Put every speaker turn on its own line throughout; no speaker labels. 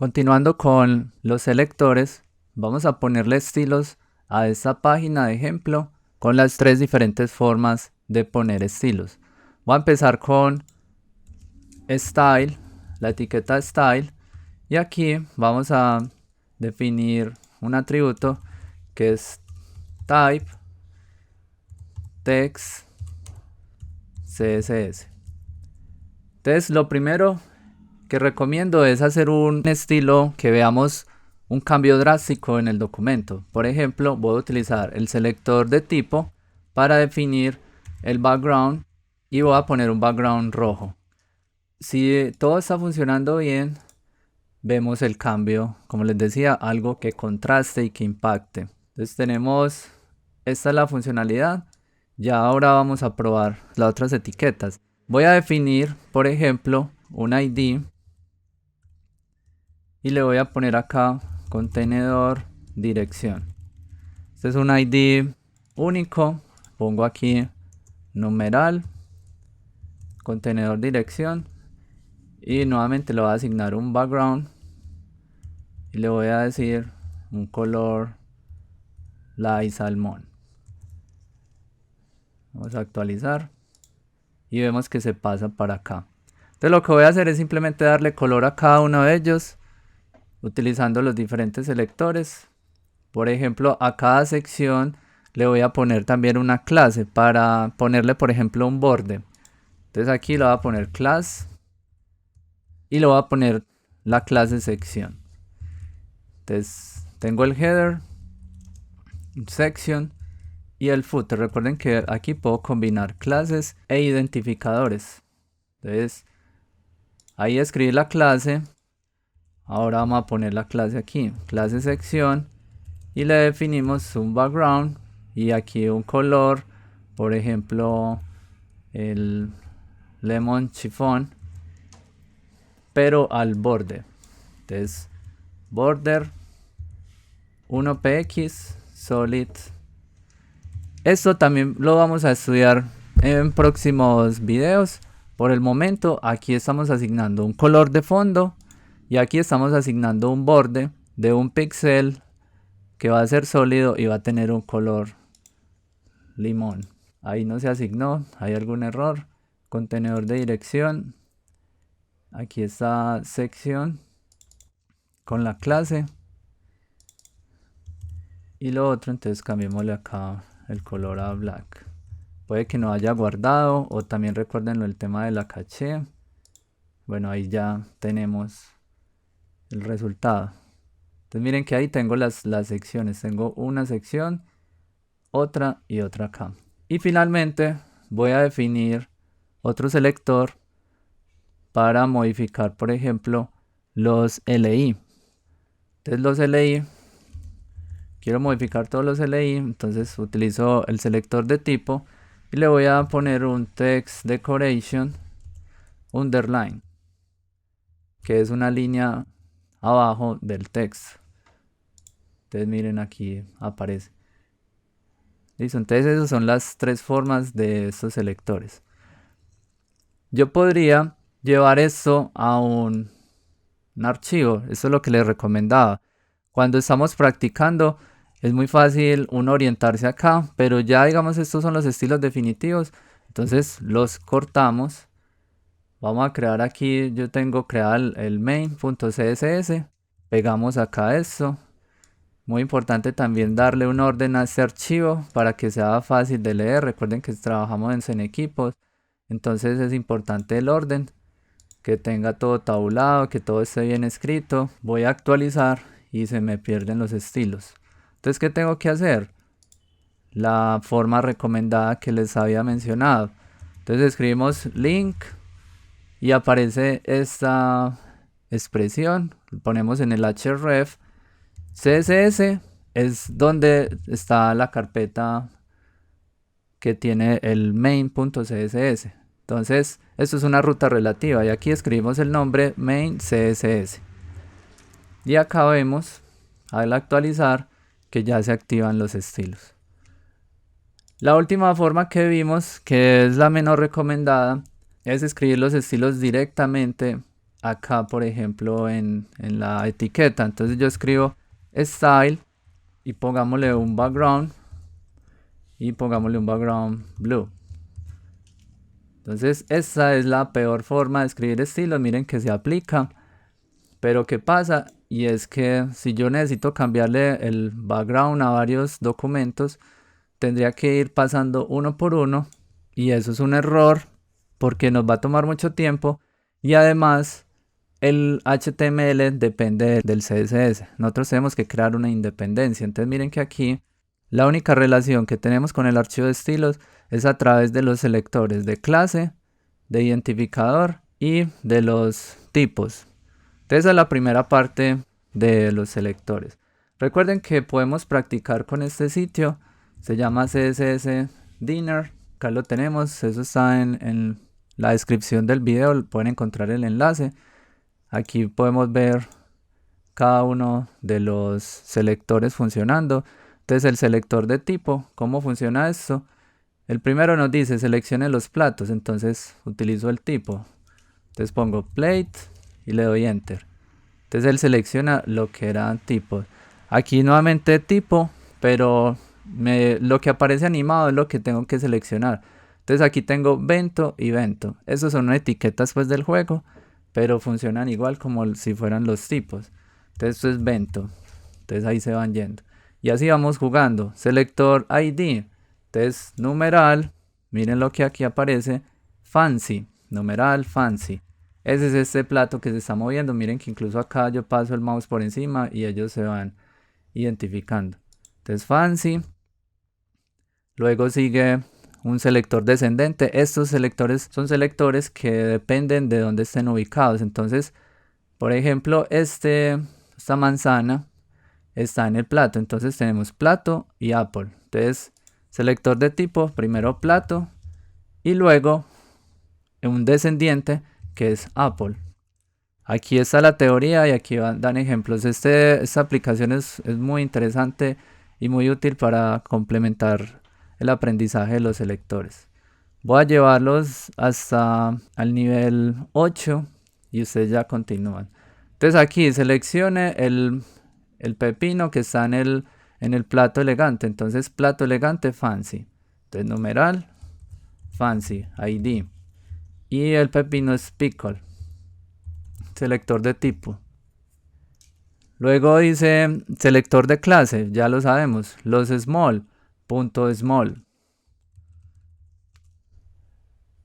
Continuando con los selectores, vamos a ponerle estilos a esta página de ejemplo con las tres diferentes formas de poner estilos. Voy a empezar con Style, la etiqueta Style, y aquí vamos a definir un atributo que es Type Text CSS. Entonces, lo primero que recomiendo es hacer un estilo que veamos un cambio drástico en el documento. Por ejemplo, voy a utilizar el selector de tipo para definir el background y voy a poner un background rojo. Si todo está funcionando bien, vemos el cambio, como les decía, algo que contraste y que impacte. Entonces esta es la funcionalidad. Ya ahora vamos a probar las otras etiquetas. Voy a definir, por ejemplo, un ID y le voy a poner acá contenedor dirección. Este es un ID único. Pongo aquí numeral contenedor dirección y nuevamente le voy a asignar un background y le voy a decir un color light salmón. Vamos a actualizar y vemos que se pasa para acá. Entonces lo que voy a hacer es simplemente darle color a cada uno de ellos utilizando los diferentes selectores. Por ejemplo, a cada sección le voy a poner también una clase para ponerle, por ejemplo, un borde. Entonces aquí le voy a poner class y le voy a poner la clase sección. Entonces tengo el header, section y el footer. Recuerden que aquí puedo combinar clases e identificadores. Entonces ahí escribí la clase. Ahora vamos a poner la clase aquí, clase sección, y le definimos un background y aquí un color, por ejemplo el lemon chiffon, pero al borde. Entonces border 1px solid. Esto también lo vamos a estudiar en próximos videos. Por el momento aquí estamos asignando un color de fondo y aquí estamos asignando un borde de un píxel que va a ser sólido y va a tener un color limón. Ahí no se asignó, hay algún error. Contenedor de dirección. Aquí está sección con la clase. Y lo otro, entonces cambiémosle acá el color a black. Puede que no haya guardado, o también recuerden el tema de la caché. Bueno, ahí ya tenemos el resultado. Entonces miren que ahí tengo las secciones. Tengo una sección, otra y otra acá. Y finalmente voy a definir otro selector para modificar, por ejemplo, los LI. Entonces los LI, quiero modificar todos los LI, entonces utilizo el selector de tipo y le voy a poner un text decoration underline, que es una línea abajo del texto. Entonces miren, aquí aparece. Listo, entonces esas son las tres formas de estos selectores. Yo podría llevar esto a un archivo. Eso es lo que les recomendaba. Cuando estamos practicando es muy fácil uno orientarse acá, pero ya digamos estos son los estilos definitivos. Entonces los cortamos. Vamos a crear aquí, yo tengo creado el main.css. Pegamos acá esto. Muy importante también darle un orden a este archivo para que sea fácil de leer. Recuerden que trabajamos en equipos, entonces es importante el orden, que tenga todo tabulado, que todo esté bien escrito. Voy a actualizar y se me pierden los estilos. Entonces, ¿qué tengo que hacer? La forma recomendada que les había mencionado. Entonces escribimos link y aparece esta expresión. Ponemos en el href. CSS es donde está la carpeta que tiene el main.css. Entonces, esto es una ruta relativa y aquí escribimos el nombre main CSS. Y acá vemos al actualizar que ya se activan los estilos. La última forma que vimos, que es la menos recomendada, es escribir los estilos directamente acá, por ejemplo, en la etiqueta. Entonces yo escribo style y pongámosle un background y pongámosle un background blue. Entonces esta es la peor forma de escribir estilos. Miren que se aplica. Pero ¿qué pasa? Y es que si yo necesito cambiarle el background a varios documentos, tendría que ir pasando uno por uno. Y eso es un error porque nos va a tomar mucho tiempo. Y además el HTML depende del CSS. Nosotros tenemos que crear una independencia. Entonces miren que aquí la única relación que tenemos con el archivo de estilos es a través de los selectores de clase, de identificador y de los tipos. Entonces esa es la primera parte de los selectores. Recuerden que podemos practicar con este sitio. Se llama CSS Dinner. Acá lo tenemos. Eso está en la descripción del video. Pueden encontrar el enlace. Aquí podemos ver cada uno de los selectores funcionando. Entonces el selector de tipo, ¿cómo funciona esto? El primero nos dice seleccione los platos, entonces utilizo el tipo. Entonces pongo plate y le doy enter. Entonces él selecciona lo que eran tipos. Aquí nuevamente tipo, pero lo que aparece animado es lo que tengo que seleccionar. Entonces aquí tengo Vento y Vento. Esos son etiquetas pues del juego, pero funcionan igual como si fueran los tipos. Entonces esto es Vento. Entonces ahí se van yendo. Y así vamos jugando. Selector ID. Entonces numeral. Miren lo que aquí aparece. Fancy. Numeral fancy. Ese es este plato que se está moviendo. Miren que incluso acá yo paso el mouse por encima y ellos se van identificando. Entonces fancy. Luego sigue un selector descendente. Estos selectores son selectores que dependen de dónde estén ubicados. Entonces, por ejemplo, esta manzana está en el plato. Entonces tenemos plato y Apple. Entonces, selector de tipo, primero plato y luego un descendiente que es Apple. Aquí está la teoría y aquí dan ejemplos. Esta aplicación es muy interesante y muy útil para complementar el aprendizaje de los selectores. Voy a llevarlos hasta al nivel 8 y ustedes ya continúan. Entonces aquí seleccione el pepino que está en el plato elegante. Entonces plato elegante fancy. Entonces numeral fancy ID. Y el pepino es pickle. Selector de tipo. Luego dice selector de clase, ya lo sabemos, los small, punto small.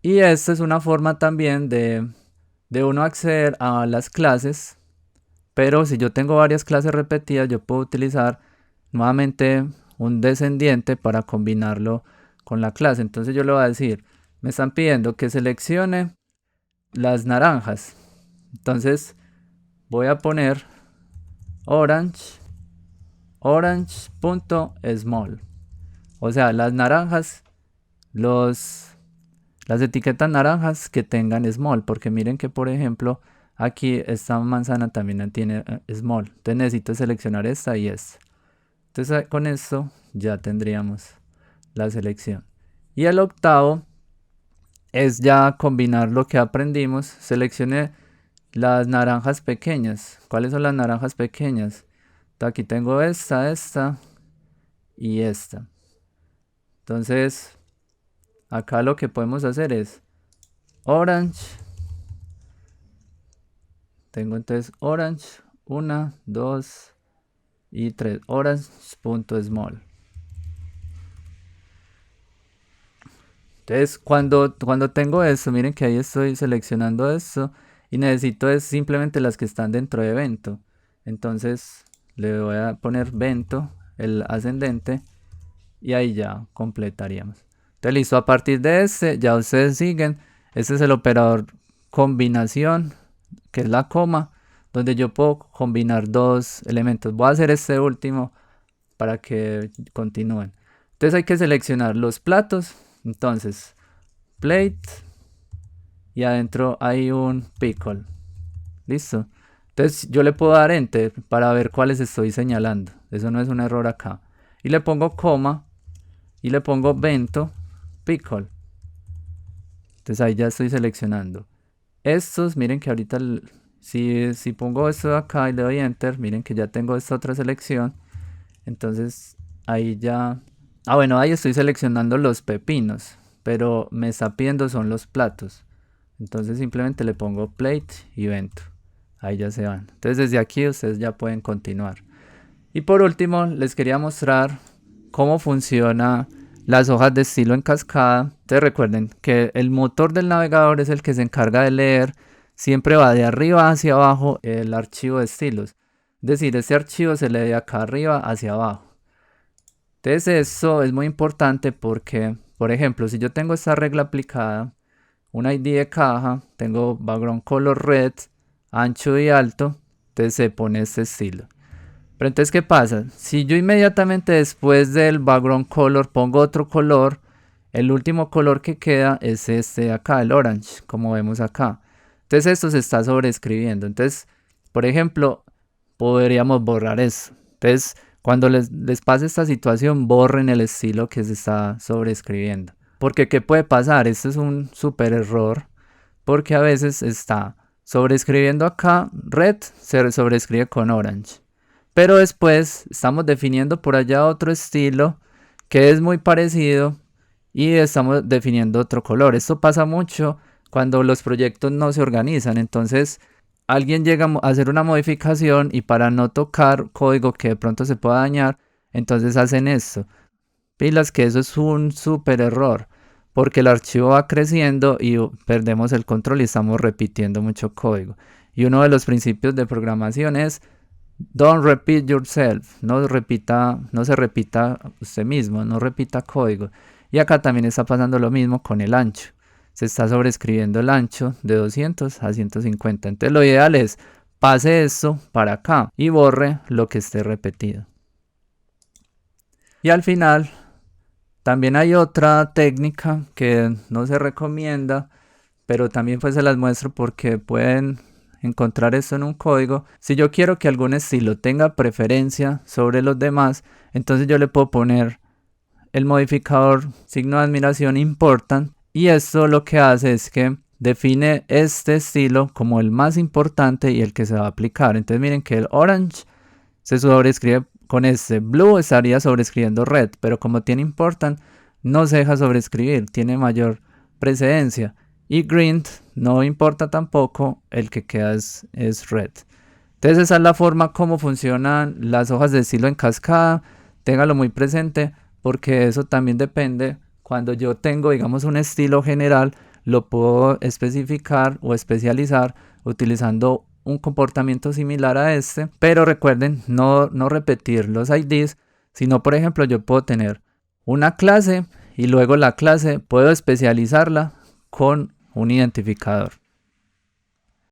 Y esta es una forma también de uno acceder a las clases, pero si yo tengo varias clases repetidas, yo puedo utilizar nuevamente un descendiente para combinarlo con la clase. Entonces yo le voy a decir, me están pidiendo que seleccione las naranjas. Entonces voy a poner orange.small. O sea, las naranjas, las etiquetas naranjas que tengan small, porque miren que por ejemplo aquí esta manzana también tiene small. Entonces necesito seleccionar esta y esta. Entonces con esto ya tendríamos la selección. Y el octavo es ya combinar lo que aprendimos. Seleccione las naranjas pequeñas. ¿Cuáles son las naranjas pequeñas? Aquí tengo esta y esta. Entonces, acá lo que podemos hacer es orange. Tengo entonces orange, 1, 2 y 3. Orange.small. Entonces, cuando tengo esto, miren que ahí estoy seleccionando esto y necesito es simplemente las que están dentro de evento. Entonces, le voy a poner vento, el ascendente, y ahí ya completaríamos. Entonces, listo, a partir de este, ya ustedes siguen. Este es el operador combinación, que es la coma, donde yo puedo combinar dos elementos. Voy a hacer este último para que continúen. Entonces hay que seleccionar los platos. Entonces, plate y adentro hay un pickle. Listo. Entonces yo le puedo dar enter para ver cuáles estoy señalando. Eso no es un error acá. Y le pongo coma y le pongo vento pickle. Entonces ahí ya estoy seleccionando. Estos, miren que ahorita Si pongo esto de acá y le doy enter, miren que ya tengo esta otra selección. Entonces ahí ya... bueno, ahí estoy seleccionando los pepinos, pero me está pidiendo son los platos. Entonces simplemente le pongo plate y vento. Ahí ya se van. Entonces desde aquí ustedes ya pueden continuar. Y por último les quería mostrar cómo funciona las hojas de estilo en cascada. Entonces recuerden que el motor del navegador es el que se encarga de leer. Siempre va de arriba hacia abajo el archivo de estilos. Es decir, este archivo se lee de acá arriba hacia abajo. Entonces eso es muy importante porque, por ejemplo, si yo tengo esta regla aplicada, un ID de caja, tengo background color red, ancho y alto, entonces se pone este estilo. Pero entonces, ¿qué pasa? Si yo inmediatamente después del background color pongo otro color, el último color que queda es este de acá, el orange, como vemos acá. Entonces esto se está sobreescribiendo. Entonces, por ejemplo, podríamos borrar eso. Entonces, cuando les pase esta situación, borren el estilo que se está sobreescribiendo. Porque ¿qué puede pasar? Esto es un súper error. Porque a veces está sobreescribiendo acá, red se sobreescribe con orange. Pero después estamos definiendo por allá otro estilo que es muy parecido y estamos definiendo otro color. Esto pasa mucho cuando los proyectos no se organizan. Entonces alguien llega a hacer una modificación y para no tocar código que de pronto se pueda dañar, entonces hacen esto. Pilas que eso es un súper error, porque el archivo va creciendo y perdemos el control y estamos repitiendo mucho código. Y uno de los principios de programación es don't repeat yourself, no se repita usted mismo, no repita código. Y acá también está pasando lo mismo con el ancho. Se está sobreescribiendo el ancho de 200 a 150. Entonces lo ideal es pase esto para acá y borre lo que esté repetido. Y al final también hay otra técnica que no se recomienda, pero también pues se las muestro porque pueden encontrar esto en un código. Si yo quiero que algún estilo tenga preferencia sobre los demás, entonces yo le puedo poner el modificador signo de admiración important, y esto lo que hace es que define este estilo como el más importante y el que se va a aplicar. Entonces miren que el orange se sobrescribe con este, blue estaría sobrescribiendo red, pero como tiene important no se deja sobrescribir, tiene mayor precedencia. Y green no importa tampoco, el que queda es red. Entonces esa es la forma como funcionan las hojas de estilo en cascada. Téngalo muy presente porque eso también depende. Cuando yo tengo, digamos, un estilo general, lo puedo especificar o especializar utilizando un comportamiento similar a este. Pero recuerden, no repetir los IDs, sino por ejemplo yo puedo tener una clase y luego la clase puedo especializarla con un identificador.